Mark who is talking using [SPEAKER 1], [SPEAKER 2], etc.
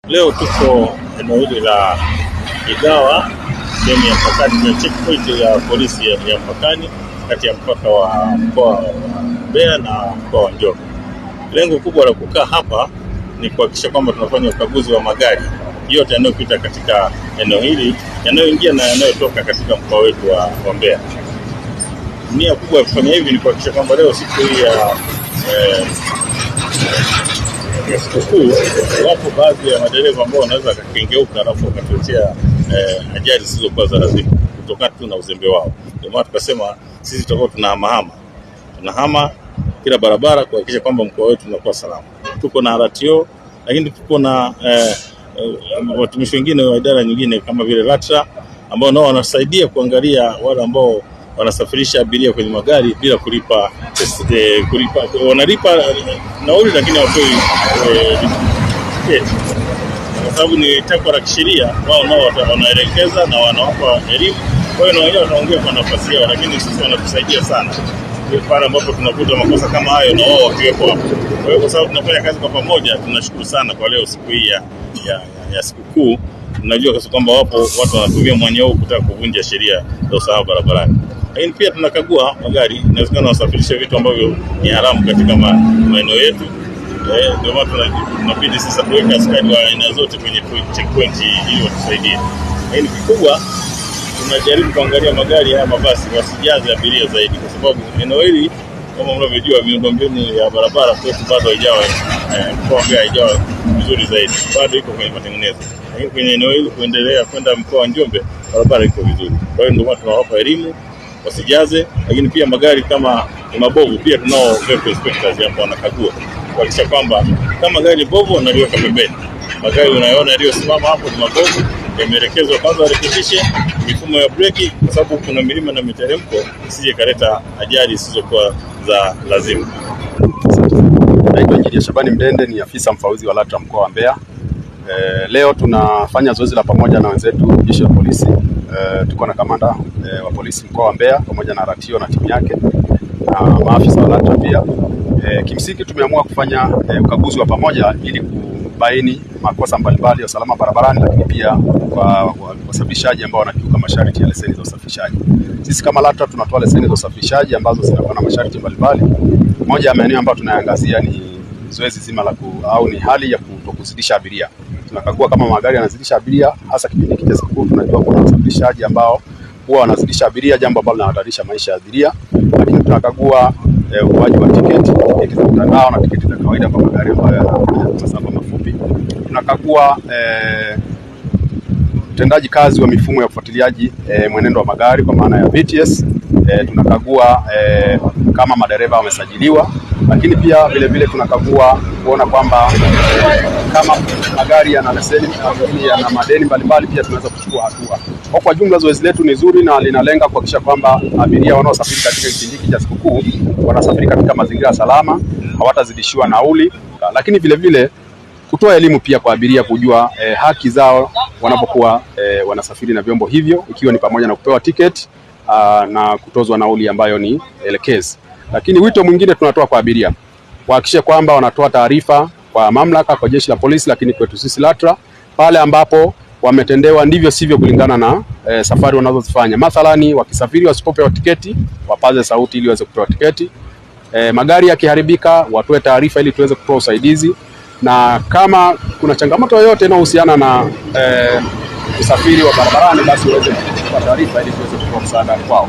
[SPEAKER 1] Leo tuko eneo hili la Igawa, sehemu ya mpakani na checkpoint ya polisi ya mpakani kati ya mpaka wa mkoa wa Mbeya na mkoa wa Njombe. Lengo kubwa la kukaa hapa ni kuhakikisha kwamba tunafanya ukaguzi wa magari yote yanayopita katika eneo hili, yanayoingia na yanayotoka katika mkoa wetu wa Mbeya. Nia kubwa ya kufanya hivi ni kuhakikisha kwamba leo siku hii ya sikukuu, wapo baadhi ya madereva ambao wanaweza wakakengeuka alafu wakatuletea ajali zisizokuwa za lazima kutokana tu na uzembe wao. Ndio maana tukasema sisi tutakuwa tunahama kila barabara kuhakikisha kwamba mkoa wetu unakuwa salama. Tuko na RTO, lakini tuko na watumishi wengine wa idara nyingine kama vile LATRA ambao nao wanasaidia kuangalia wale ambao wanasafirisha abiria kwenye magari bila kulipa wanalipa nauli lakini hawatoi kwa sababu ni takwa la kisheria. Wao nao wanaelekeza na wanawapa elimu, kwa hiyo na wenyewe wataongea kwa nafasi yao, lakini sisi wanatusaidia sana pale ambapo tunakuta makosa kama hayo na wao wakiwepo hapo. Kwa hiyo kwa sababu tunafanya kazi kwa pamoja, tunashukuru sana kwa leo siku hii ya sikukuu. Tunajua kwamba wapo watu wanatumia mwanya huu kutaka kuvunja sheria za usalama barabarani. Lakini pia tunakagua magari, inawezekana wasafirishe vitu ambavyo ni haramu katika maeneo yetu. Ndio maana tunabidi sasa tuweke askari wa aina zote kwenye checkpoint ili watusaidie. Lakini kikubwa tunajaribu kuangalia magari haya mabasi wasijaze abiria zaidi, kwa sababu eneo hili kama mnavyojua miundombinu ya barabara kwetu bado haijawa vizuri zaidi, bado iko kwenye matengenezo. Lakini kwenye eneo hili kuendelea kwenda mkoa wa Njombe barabara iko vizuri. Kwa hiyo ndio maana tunawapa elimu wasijaze, lakini pia magari kama ni mabovu pia tunao vehicle inspectors hapo wanakagua kuhakikisha kwamba kama gari bovu wanaliweka pembeni. Magari unayoona yaliyosimama hapo ni mabovu, yameelekezwa kwanza warekebishe mifumo ya breki, kwa sababu kuna milima na miteremko isije kaleta ajali zisizokuwa za lazima.
[SPEAKER 2] Naitwa Injinia Shabani Mdende, ni afisa mfawidhi wa LATRA mkoa wa Mbeya. Leo tunafanya zoezi la pamoja na wenzetu jeshi la polisi. Tuko na kamanda wa polisi mkoa wa Mbeya pamoja na RTO na timu yake na maafisa wa LATRA pia. Kimsingi tumeamua kufanya ukaguzi wa pamoja ili kubaini makosa mbalimbali ya usalama barabarani, lakini pia kwa wasafirishaji ambao wanakiuka masharti ya leseni za usafirishaji. Sisi kama LATRA tunatoa leseni za usafirishaji ambazo zinakuwa na masharti mbalimbali. Moja ya maeneo ambayo tunaangazia ni zoezi zima ni hali ya kutokuzidisha abiria. Tunakagua kama magari yanazidisha abiria, hasa kipindi cha sikukuu. Tunajua kuna wasafirishaji ambao huwa wanazidisha abiria, jambo ambalo linahatarisha maisha ya abiria. Lakini tunakagua utoaji wa tiketi za mtandao na tiketi za kawaida kwa magari ambayo yana masafa mafupi. Tunakagua utendaji kazi wa mifumo ya ufuatiliaji mwenendo wa magari kwa maana ya VTS. Tunakagua kama madereva wamesajiliwa, lakini pia vile tunakagua kuona kwamba kama magari yana leseni yana madeni mbalimbali, pia tunaweza kuchukua hatua. Kwa jumla zoezi letu ni zuri na linalenga kuhakikisha kwamba abiria wanaosafiri katika kipindi cha sikukuu wanasafiri katika mazingira salama, hawatazidishiwa nauli, lakini vile kutoa elimu pia kwa abiria kujua haki zao wanapokuwa wanasafiri na vyombo hivyo, ikiwa ni pamoja na kupewa tiketi na kutozwa nauli ambayo ni elekezi. Lakini wito mwingine tunatoa kwa abiria kuhakikisha kwamba wanatoa taarifa kwa mamlaka, kwa jeshi la polisi, lakini kwetu sisi LATRA pale ambapo wametendewa ndivyo sivyo kulingana na safari wanazozifanya. Mathalani wakisafiri wasipopewa tiketi, wapaze sauti ili waweze kupewa tiketi. Magari yakiharibika watoe taarifa ili tuweze kutoa usaidizi, na kama kuna changamoto yoyote inayohusiana na usafiri wa barabarani basi waweze kutoa taarifa ili tuweze kutoa msaada kwao.